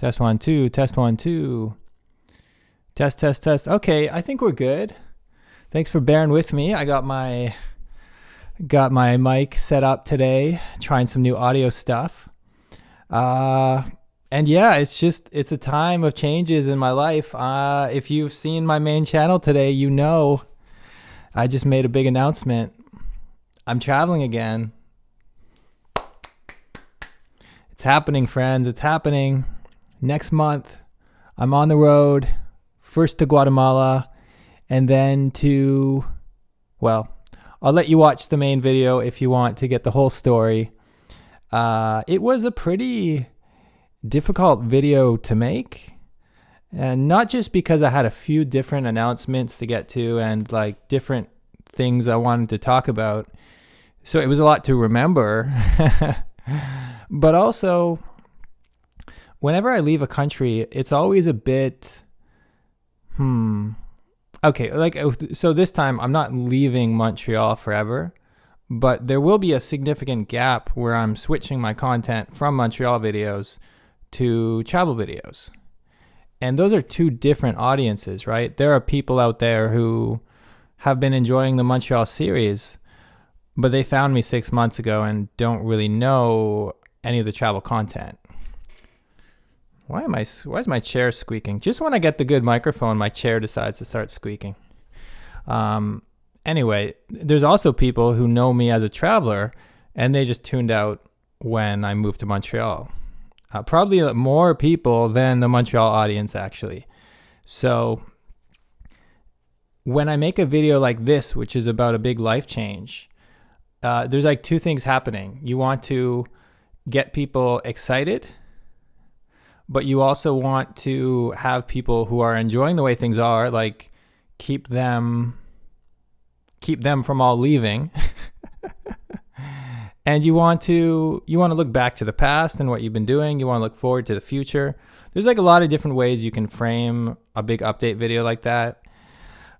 Test 1 2. Test 1 2. Test test test. Okay, I think we're good. Thanks for bearing with me. I got my mic set up today, trying some new audio stuff. And yeah, it's a time of changes in my life. If you've seen my main channel today, you know I just made a big announcement. I'm traveling again. It's happening, friends. It's happening. Next month, I'm on the road, first to Guatemala, and then I'll let you watch the main video if you want to get the whole story. It was a pretty difficult video to make, and not just because I had a few different announcements to get to and like different things I wanted to talk about. So it was a lot to remember, but also whenever I leave a country, it's always a bit, okay, so this time I'm not leaving Montreal forever, but there will be a significant gap where I'm switching my content from Montreal videos to travel videos. And those are two different audiences, right? There are people out there who have been enjoying the Montreal series, but they found me 6 months ago and don't really know any of the travel content. Why is my chair squeaking? Just when I get the good microphone, my chair decides to start squeaking. Anyway, there's also people who know me as a traveler, and they just tuned out when I moved to Montreal. Probably more people than the Montreal audience, actually. So when I make a video like this, which is about a big life change, there's like two things happening. You want to get people excited, but you also want to have people who are enjoying the way things are, like keep them from all leaving. And you want to look back to the past and what you've been doing. You want to look forward to the future. There's like a lot of different ways you can frame a big update video like that.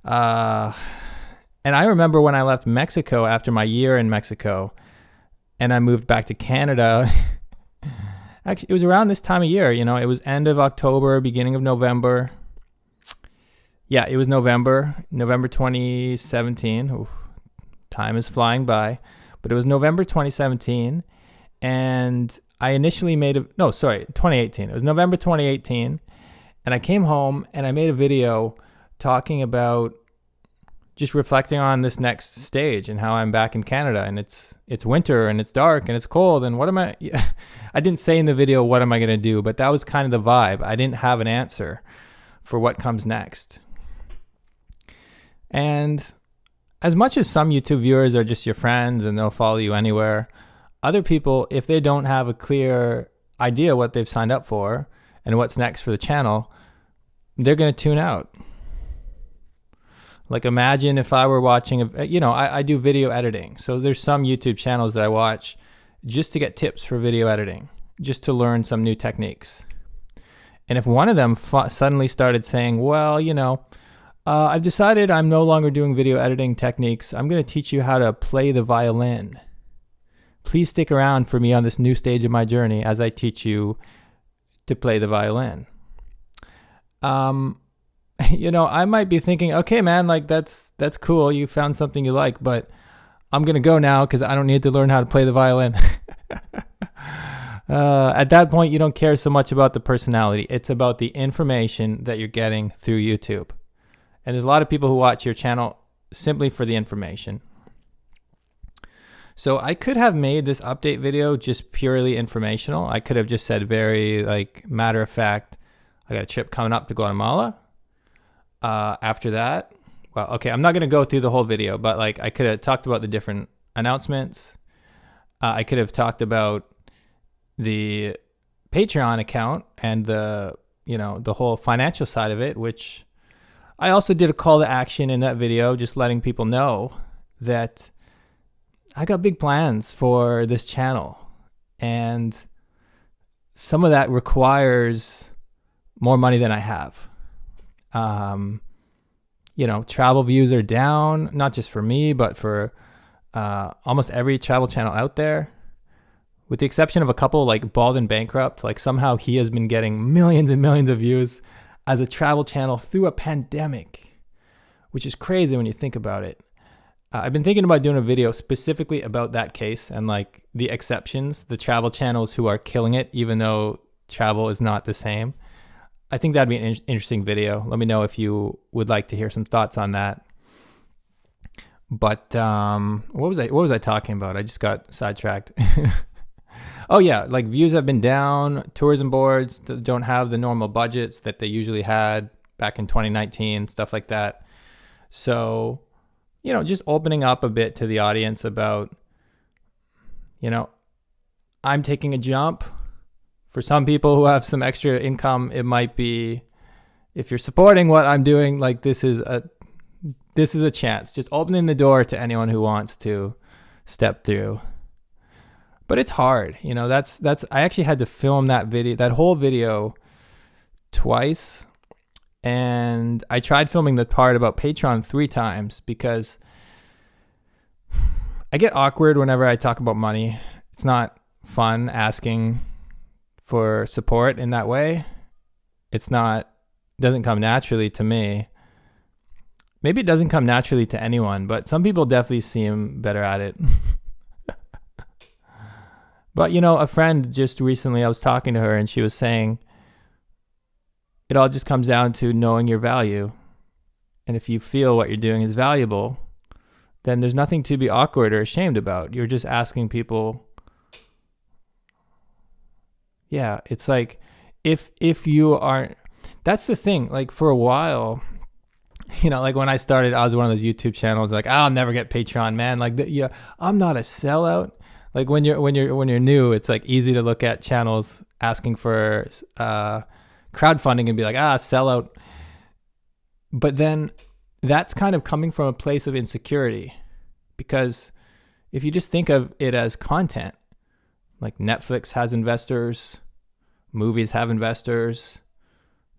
And I remember when I left Mexico after my year in Mexico and I moved back to Canada. Actually, it was around this time of year, it was end of October, beginning of November. Yeah, it was November 2017. Oof, time is flying by. But it was November 2017, and I initially 2018. It was November 2018, and I came home and I made a video talking about just reflecting on this next stage and how I'm back in Canada, and it's winter and it's dark and it's cold, and I didn't say in the video, what am I going to do? But that was kind of the vibe. I didn't have an answer for what comes next. And as much as some YouTube viewers are just your friends and they'll follow you anywhere, other people, if they don't have a clear idea what they've signed up for and what's next for the channel, they're going to tune out. Like imagine if I were watching, I do video editing. So there's some YouTube channels that I watch just to get tips for video editing, just to learn some new techniques. And if one of them suddenly started saying, well, I've decided I'm no longer doing video editing techniques. I'm going to teach you how to play the violin. Please stick around for me on this new stage of my journey as I teach you to play the violin. I might be thinking, okay, man, like that's cool. You found something you like, but I'm going to go now because I don't need to learn how to play the violin. At that point, you don't care so much about the personality. It's about the information that you're getting through YouTube. And there's a lot of people who watch your channel simply for the information. So I could have made this update video just purely informational. I could have just said very matter of fact, I got a trip coming up to Guatemala. After that, I'm not going to go through the whole video, but I could have talked about the different announcements. I could have talked about the Patreon account and the whole financial side of it, which I also did a call to action in that video, just letting people know that I got big plans for this channel. And some of that requires more money than I have. Travel views are down, not just for me, but for almost every travel channel out there. with the exception of a couple like Bald and Bankrupt, like somehow he has been getting millions and millions of views as a travel channel through a pandemic, which is crazy when you think about it. I've been thinking about doing a video specifically about that case and like the exceptions, the travel channels who are killing it, even though travel is not the same. I think that'd be an interesting video. Let me know if you would like to hear some thoughts on that. But what was I talking about? I just got sidetracked. Oh yeah, like views have been down. Tourism boards don't have the normal budgets that they usually had back in 2019, stuff like that. So, just opening up a bit to the audience about, I'm taking a jump. For some people who have some extra income, it might be, if you're supporting what I'm doing, like this is a chance. Just opening the door to anyone who wants to step through. But it's hard, I actually had to film that whole video twice. And I tried filming the part about Patreon 3 times because I get awkward whenever I talk about money. It's not fun asking for support in that way. Doesn't come naturally to me. Maybe it doesn't come naturally to anyone, but some people definitely seem better at it. But, a friend just recently, I was talking to her and she was saying, it all just comes down to knowing your value. And if you feel what you're doing is valuable, then there's nothing to be awkward or ashamed about. You're just asking people. Yeah, it's like if you aren't, that's the thing. Like for a while, like when I started, I was one of those YouTube channels like, I'll never get Patreon, man. Like, I'm not a sellout. Like when you're new, it's like easy to look at channels asking for crowdfunding and be like, sellout. But then that's kind of coming from a place of insecurity, because if you just think of it as content, like Netflix has investors, movies have investors,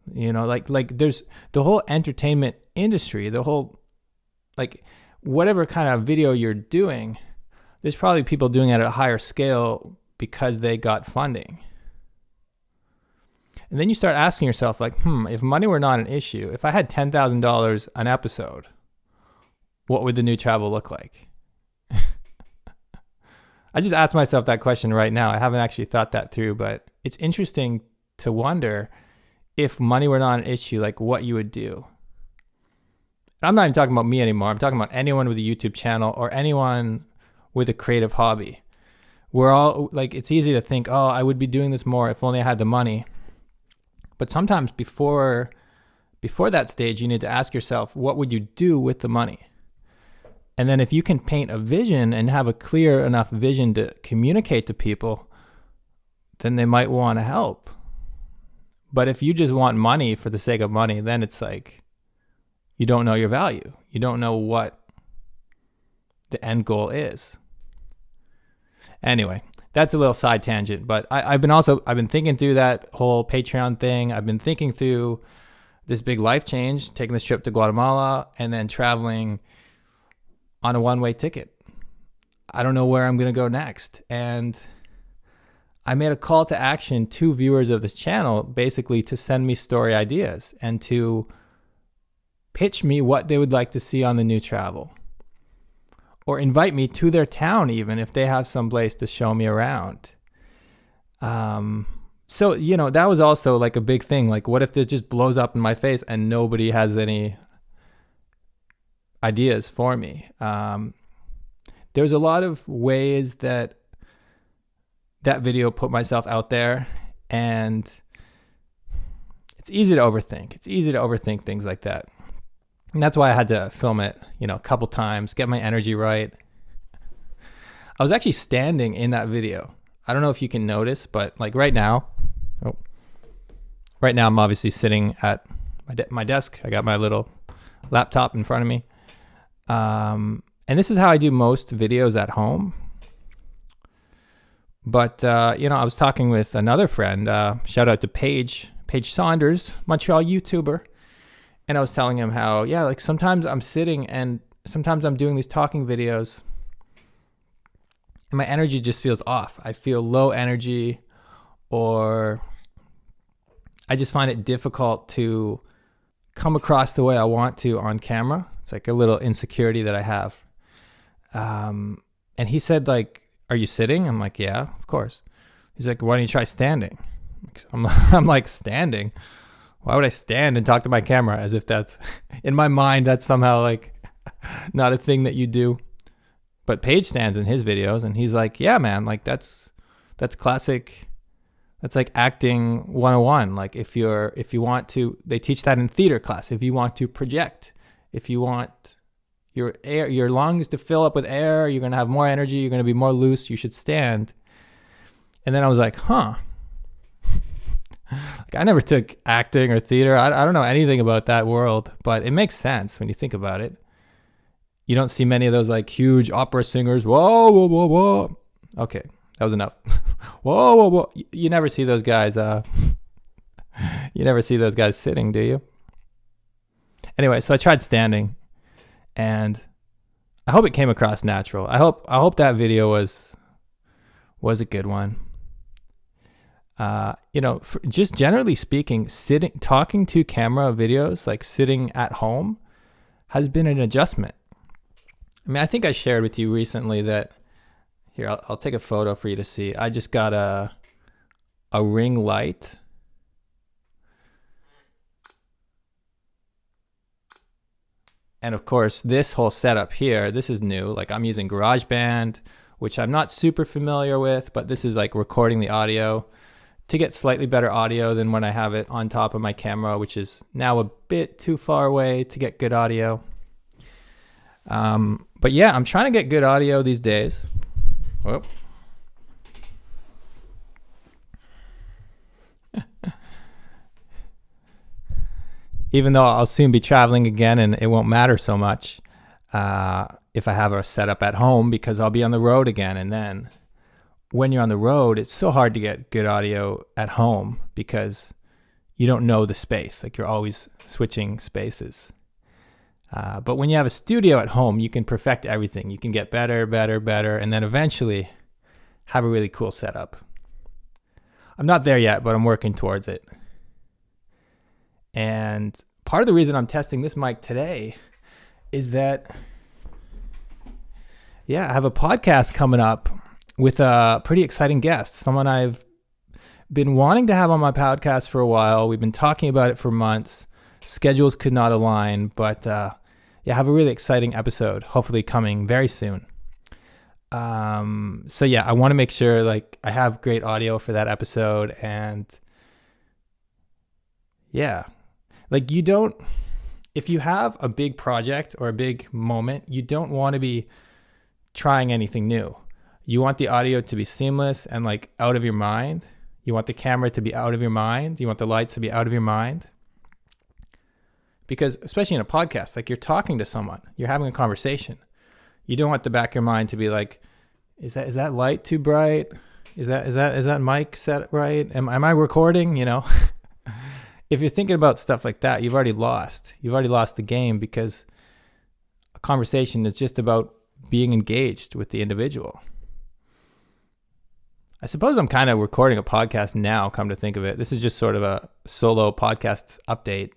like there's the whole entertainment industry, the whole, like whatever kind of video you're doing, there's probably people doing it at a higher scale because they got funding. And then you start asking yourself, like, if money were not an issue, if I had $10,000 an episode, what would the new travel look like? I just asked myself that question right now. I haven't actually thought that through, but it's interesting to wonder if money were not an issue, like what you would do. I'm not even talking about me anymore. I'm talking about anyone with a YouTube channel or anyone with a creative hobby. We're all like, it's easy to think, I would be doing this more if only I had the money. But sometimes before that stage, you need to ask yourself, what would you do with the money? And then if you can paint a vision and have a clear enough vision to communicate to people, then they might want to help. But if you just want money for the sake of money, then it's like, you don't know your value. You don't know what the end goal is. Anyway, that's a little side tangent, but I've been thinking through that whole Patreon thing. I've been thinking through this big life change, taking this trip to Guatemala and then traveling on a one-way ticket. I don't know where I'm going to go next. And I made a call to action to viewers of this channel, basically to send me story ideas and to pitch me what they would like to see on the new travel. Or invite me to their town, even if they have some place to show me around. So, that was also like a big thing. Like, what if this just blows up in my face and nobody has any ideas for me? There's a lot of ways that video put myself out there, and it's easy to overthink. It's easy to overthink things like that. And that's why I had to film it, a couple times, get my energy right. I was actually standing in that video. I don't know if you can notice, but like right now I'm obviously sitting at my desk. I got my little laptop in front of me. And this is how I do most videos at home. But, I was talking with another friend, shout out to Paige Saunders, Montreal YouTuber. And I was telling him how, like sometimes I'm sitting and sometimes I'm doing these talking videos and my energy just feels off. I feel low energy, or I just find it difficult to come across the way I want to on camera. It's like a little insecurity that I have. And he said, like, are you sitting? I'm like, yeah, of course. He's like, why don't you try standing? I'm like, standing? Why would I stand and talk to my camera? As if that's, in my mind, that's somehow like not a thing that you do. But Paige stands in his videos, and he's like, yeah, man, like that's classic. That's like acting 101. Like if you want to, they teach that in theater class. If you want to project, if you want your lungs to fill up with air, you're going to have more energy, you're going to be more loose, you should stand. And then I was like, huh. Like I never took acting or theater. I don't know anything about that world, but it makes sense when you think about it. You don't see many of those like huge opera singers. Whoa, whoa, whoa, whoa. Okay, that was enough. Whoa, whoa, whoa. You never see those guys. You never see those guys sitting, do you? Anyway, so I tried standing, and I hope it came across natural. I hope that video was a good one. Just generally speaking, talking to camera videos, like sitting at home, has been an adjustment. I mean, I think I shared with you recently that, here, I'll take a photo for you to see. I just got a ring light. And of course, this whole setup here, this is new. Like I'm using GarageBand, which I'm not super familiar with, but this is like recording the audio to get slightly better audio than when I have it on top of my camera, which is now a bit too far away to get good audio. But yeah, I'm trying to get good audio these days. Whoop. Even though I'll soon be traveling again and it won't matter so much if I have a setup at home, because I'll be on the road again. And then when you're on the road, it's so hard to get good audio at home because you don't know the space. Like you're always switching spaces. But when you have a studio at home, you can perfect everything. You can get better, and then eventually have a really cool setup. I'm not there yet, but I'm working towards it. And part of the reason I'm testing this mic today is that, I have a podcast coming up with a pretty exciting guest, someone I've been wanting to have on my podcast for a while. We've been talking about it for months. Schedules could not align, but I have a really exciting episode, hopefully coming very soon. I want to make sure like I have great audio for that episode, and like if you have a big project or a big moment, you don't want to be trying anything new. You want the audio to be seamless and like out of your mind. You want the camera to be out of your mind. You want the lights to be out of your mind. Because especially in a podcast, like you're talking to someone, you're having a conversation. You don't want the back of your mind to be like, is that light too bright? Is that mic set right? Am I recording? You know, if you're thinking about stuff like that, you've already lost the game, because a conversation is just about being engaged with the individual. I suppose I'm kind of recording a podcast now, come to think of it. This is just sort of a solo podcast update.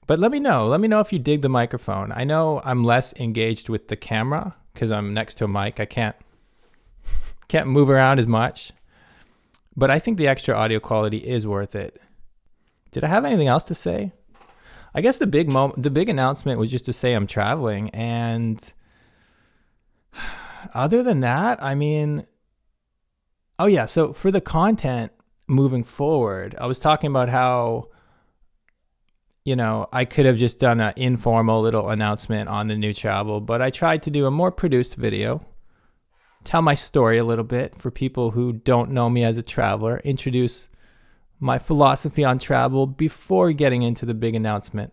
But let me know if you dig the microphone. I know I'm less engaged with the camera because I'm next to a mic. I can't move around as much, but I think the extra audio quality is worth it. Did I have anything else to say? I guess the big announcement was just to say I'm traveling, and other than that, I mean, so for the content moving forward, I was talking about how, I could have just done an informal little announcement on the new travel, but I tried to do a more produced video, tell my story a little bit for people who don't know me as a traveler, introduce my philosophy on travel before getting into the big announcement.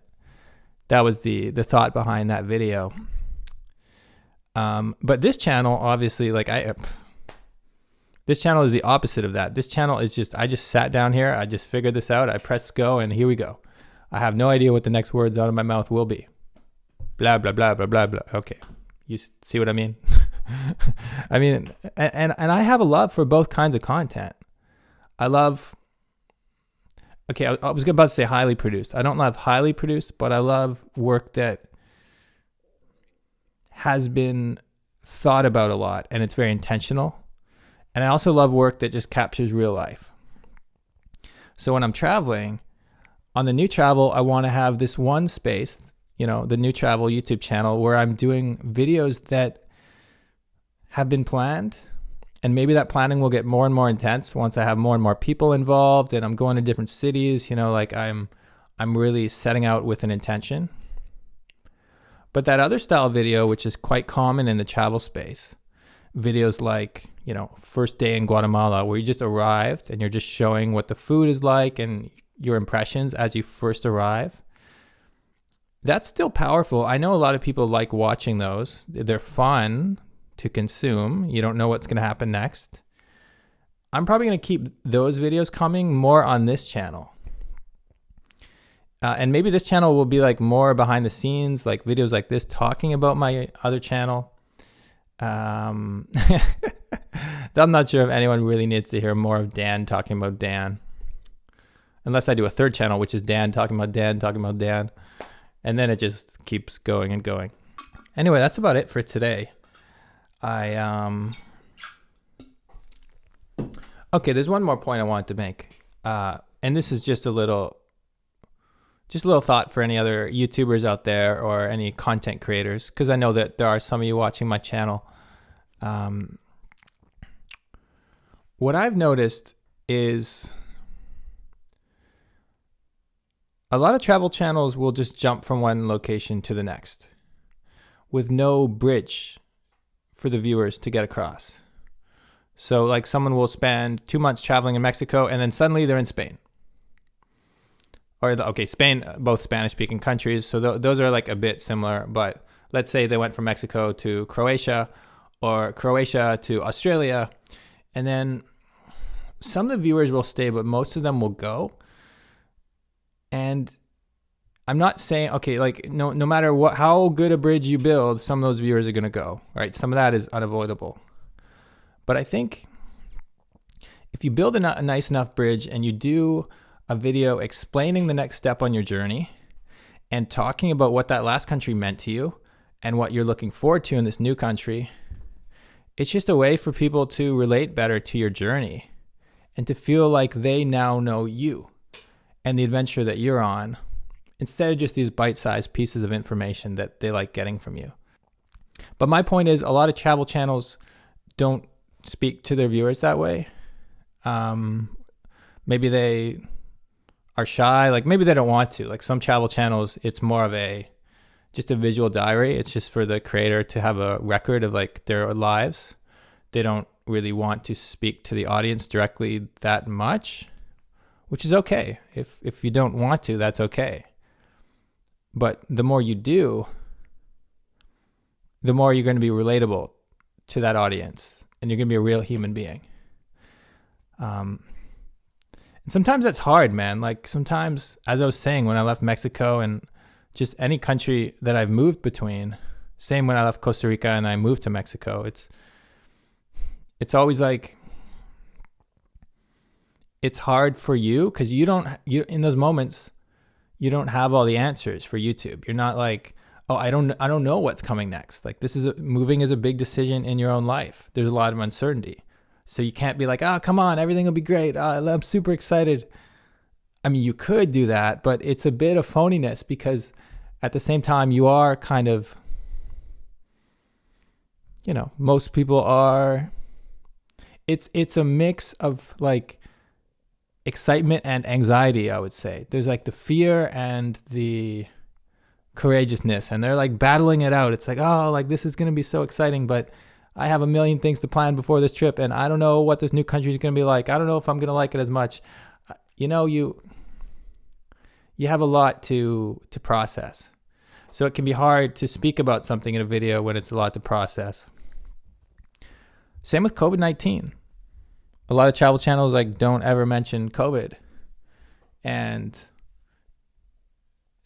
That was the thought behind that video. But this channel, obviously, this channel is the opposite of that. This channel is I just sat down here, I just figured this out, I pressed go, and here we go. I have no idea what the next words out of my mouth will be. Blah, blah, blah, blah, blah, blah. Okay. You see what I mean? I mean, and I have a love for both kinds of content. I love, okay, I was about to say highly produced. I don't love highly produced, but I love work that has been thought about a lot and it's very intentional. And I also love work that just captures real life. So when I'm traveling, on the New Travel, I want to have this one space, the New Travel YouTube channel, where I'm doing videos that have been planned. And maybe that planning will get more and more intense once I have more and more people involved and I'm going to different cities, like I'm really setting out with an intention. But that other style video, which is quite common in the travel space, videos like, first day in Guatemala, where you just arrived and you're just showing what the food is like and your impressions as you first arrive. That's still powerful. I know a lot of people like watching those. They're fun to consume. You don't know what's going to happen next. I'm probably going to keep those videos coming more on this channel. And maybe this channel will be like more behind the scenes, like videos like this talking about my other channel. I'm not sure if anyone really needs to hear more of Dan talking about Dan. Unless I do a third channel, which is Dan talking about Dan, talking about Dan. And then it just keeps going and going. Anyway, that's about it for today. Okay, there's one more point I wanted to make. And this is just a little thought for any other YouTubers out there or any content creators, because I know that there are some of you watching my channel. What I've noticed is a lot of travel channels will just jump from one location to the next with no bridge for the viewers to get across. So like someone will spend 2 months traveling in Mexico and then suddenly they're in Spain. Spain, both Spanish-speaking countries. So those are like a bit similar, but let's say they went from Mexico to Croatia or Croatia to Australia. And then some of the viewers will stay, but most of them will go. And I'm not saying, no matter how good a bridge you build, some of those viewers are going to go, right? Some of that is unavoidable. But I think if you build a nice enough bridge and you do a video explaining the next step on your journey and talking about what that last country meant to you and what you're looking forward to in this new country, it's just a way for people to relate better to your journey and to feel like they now know you and the adventure that you're on, instead of just these bite-sized pieces of information that they like getting from you. But my point is, a lot of travel channels don't speak to their viewers that way. Maybe they are shy, like maybe they don't want to. Like some travel channels, it's more of just a visual diary. It's just for the creator to have a record of like their lives. They don't really want to speak to the audience directly that much, which is okay. If you don't want to, that's okay. But the more you do, the more you're going to be relatable to that audience and you're going to be a real human being. And sometimes that's hard, man. Like sometimes, as I was saying, when I left Mexico and just any country that I've moved between, same when I left Costa Rica and I moved to Mexico, it's always like, it's hard for you because you in those moments, you don't have all the answers for YouTube. You're not like, oh, I don't know what's coming next. Like moving is a big decision in your own life. There's a lot of uncertainty. So you can't be like, come on, everything will be great. I'm super excited. I mean, you could do that, but it's a bit of phoniness because at the same time, you are kind of, most people are, it's a mix of like excitement and anxiety, I would say. There's like the fear and the courageousness, and they're like battling it out. It's like, this is going to be so exciting, but I have a million things to plan before this trip, and I don't know what this new country is going to be like. I don't know if I'm going to like it as much. You have a lot to process. So it can be hard to speak about something in a video when it's a lot to process. Same with COVID-19. A lot of travel channels don't ever mention COVID. And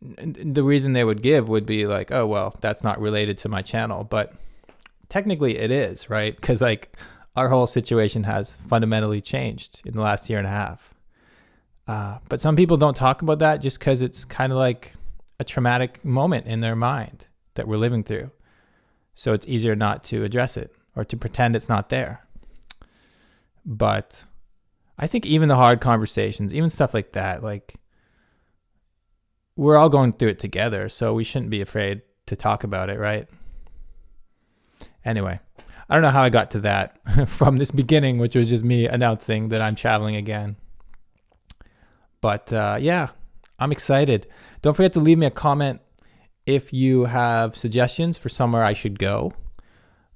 the reason they would give would be like, oh, well, that's not related to my channel. But technically it is, right? Because like our whole situation has fundamentally changed in the last year and a half. But some people don't talk about that just because it's kind of like a traumatic moment in their mind that we're living through. So it's easier not to address it or to pretend it's not there. But I think even the hard conversations, even stuff like that, like we're all going through it together. So we shouldn't be afraid to talk about it, right? Anyway, I don't know how I got to that from this beginning, which was just me announcing that I'm traveling again. But yeah, I'm excited. Don't forget to leave me a comment if you have suggestions for somewhere I should go.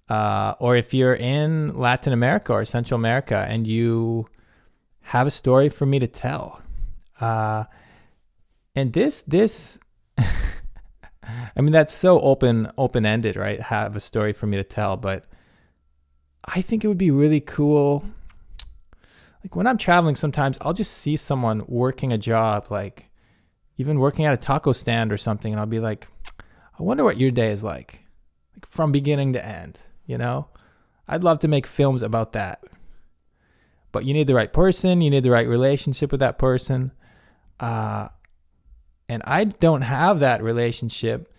Or if you're in Latin America or Central America and you have a story for me to tell. And this, I mean, that's so open-ended, right? Have a story for me to tell, but I think it would be really cool. Like when I'm traveling, sometimes I'll just see someone working a job, like even working at a taco stand or something, and I'll be like, I wonder what your day is like from beginning to end, you know? I'd love to make films about that. But you need the right person, you need the right relationship with that person. And I don't have that relationship,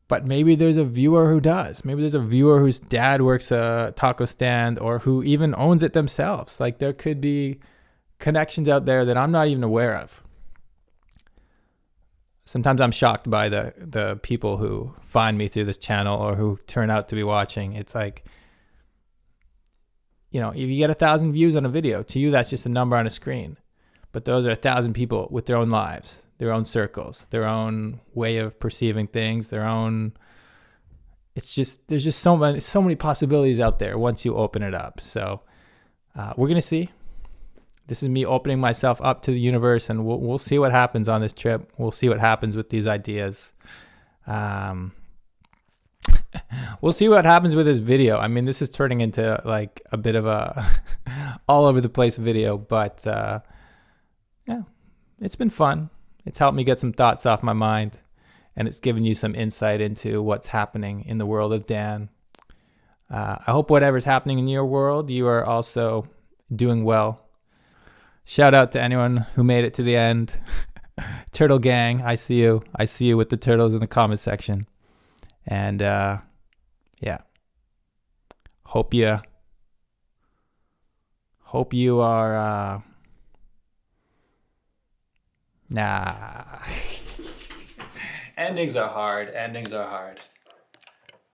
but maybe there's a viewer who does. Maybe there's a viewer whose dad works a taco stand or who even owns it themselves. Like there could be connections out there that I'm not even aware of. Sometimes I'm shocked by the people who find me through this channel or who turn out to be watching. It's like, you know, if you get 1,000 views on a video, to you that's just a number on a screen. But those are 1,000 people with their own lives, their own circles, their own way of perceiving things, their own. It's just there's just so many possibilities out there once you open it up. So we're gonna see. This is me opening myself up to the universe, and we'll see what happens on this trip. We'll see what happens with these ideas. We'll see what happens with this video. I mean, this is turning into like a bit of a all over the place video, but yeah, it's been fun. It's helped me get some thoughts off my mind, and it's given you some insight into what's happening in the world of Dan. I hope whatever's happening in your world, you are also doing well. Shout out to anyone who made it to the end. Turtle Gang, I see you. I see you with the turtles in the comment section. And yeah, hope you are nah. Endings are hard.